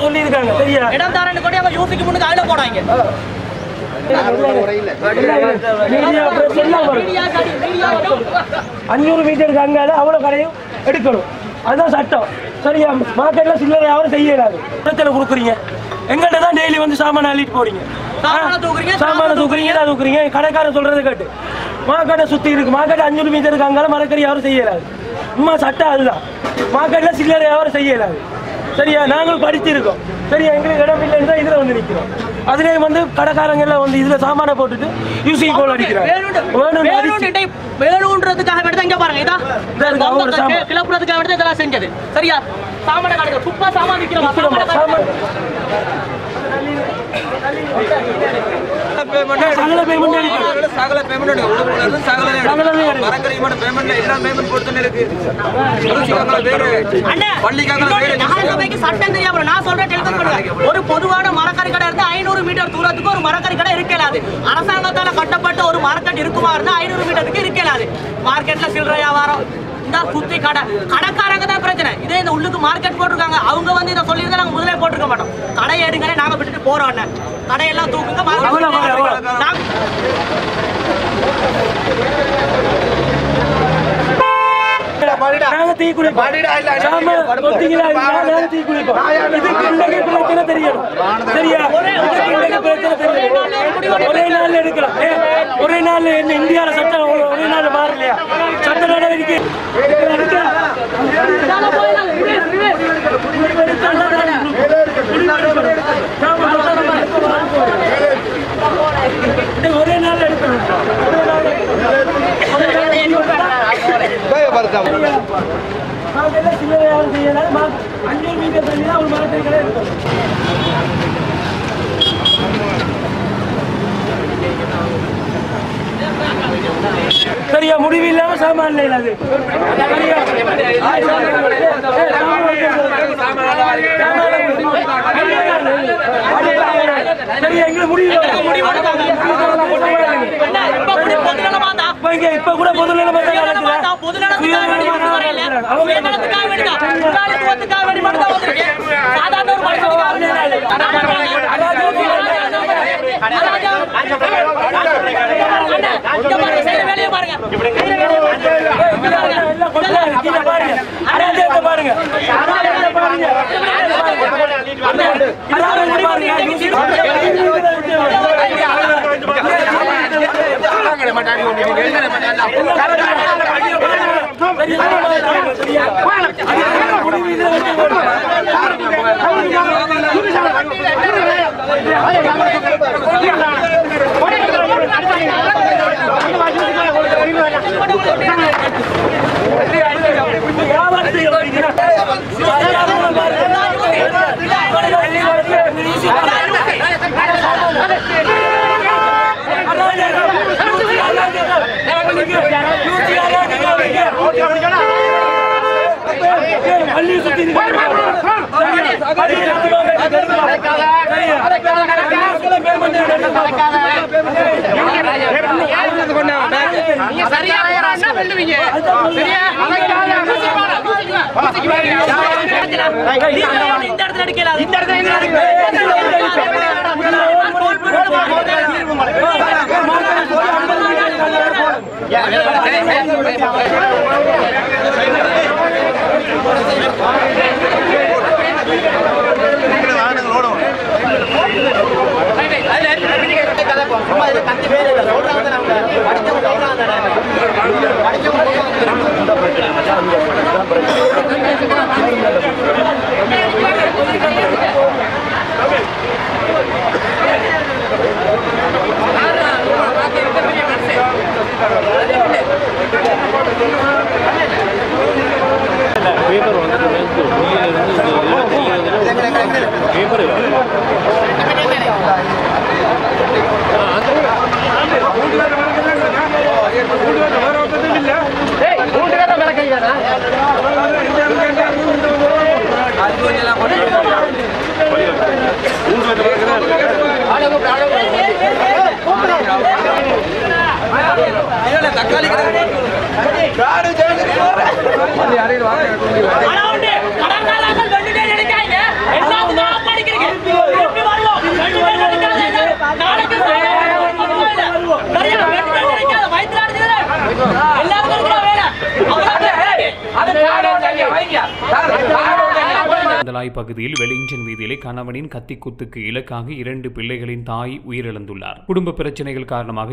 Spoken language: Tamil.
சொல்லியிருக்காங்க சரியா இடம் தாரன்னு கூட அவங்க யூசிக்கு முன்னுக்கு அதில் போடாங்க 500 மீட்டருக்கு அங்கால அவ்வளவு கடையும் எடுக்கணும் அதுதான் சட்டம் சரியா மார்க்கெட்ல சில்லறை யாரும் செய்யறாரு இடத்துல கொடுக்குறீங்க எங்கிட்ட தான் டெய்லி வந்து சாமான அள்ளிட்டு போறீங்க சாமான தூக்குறீங்க கடைக்காரன் சொல்றதை கேட்டு மார்க்கெட்டை சுத்தி இருக்கு மார்க்கெட் 500 மீட்டருக்கு அங்கால மரக்கறி யாரும் செய்யறாரு சும்மா சட்டம் அதுதான் மார்க்கெட்ல சில்லறை யாரும் செய்யறாரு சரியா நாங்களும் படிச்சிருக்கோம் சரியா எங்களுக்கு இடம் இல்லைன்னு தான் இதுல வந்து நிக்கிறோம் அதுலயே வந்து கடைக்காரங்க எல்லாம் வந்து இதுல சாமான போட்டுட்டு யூசி கோல் அடிக்கிறாங்க வேணுன்றதுக்காக எடுத்து இங்க பாருங்க இதா கிளப்புறதுக்காக எடுத்து இதெல்லாம் செஞ்சது சரியா சாமான கடைக்கு சும்மா சாமான் விக்கிறோம் சகல பேமெண்ட் சட்டம் தெரியாம நான் சொல்றேன் ஒரு பொதுவான மரக்கறி கடை இருந்து 500 மீட்டர் தூரத்துக்கு ஒரு மரக்கறி கடை இருக்கலாது அரசாங்கத்தால கட்டப்பட்ட ஒரு மார்க்கெட் இருக்குமா இருந்தா 500 மீட்டருக்கு இருக்கலாது மார்க்கெட்ல சில்லறை வியாபாரம் சுத்தி கடை கடைக்காரங்க தான் பிரச்சனை இதே இந்த உள்ளுக்கு மார்க்கெட் போட்டிருக்காங்க அவங்க வந்து இதை சொல்லி நாங்க முதலே போட்டிருக்க மாட்டோம் கடையை எடுங்க நாங்க விட்டுட்டு போறோம் கடையெல்லாம் தூக்குங்க நாங்க தீ குளிப்போம் தெரியும் சரியா ஒரே நாள் எடுக்கலாம் ஒரே நாள் இந்தியாவில சட்டம் ஒரே நாள் மாறலையா சட்ட நடவடிக்கை ஒரே நாள் எடுக்கணும் சரியா முடிவு இல்லாம சாமான் இல்லை அது சரியா எங்களுக்கு முடிவு இப்ப கூட பொது பாருங்க பகுதியில் வெலிங்டன் வீதியிலே கணவனின் கத்திக்குத்துக்கு இலக்காக 2 பிள்ளைகளின் தாய் உயிரிழந்துள்ளார். குடும்ப பிரச்சனைகள் காரணமாக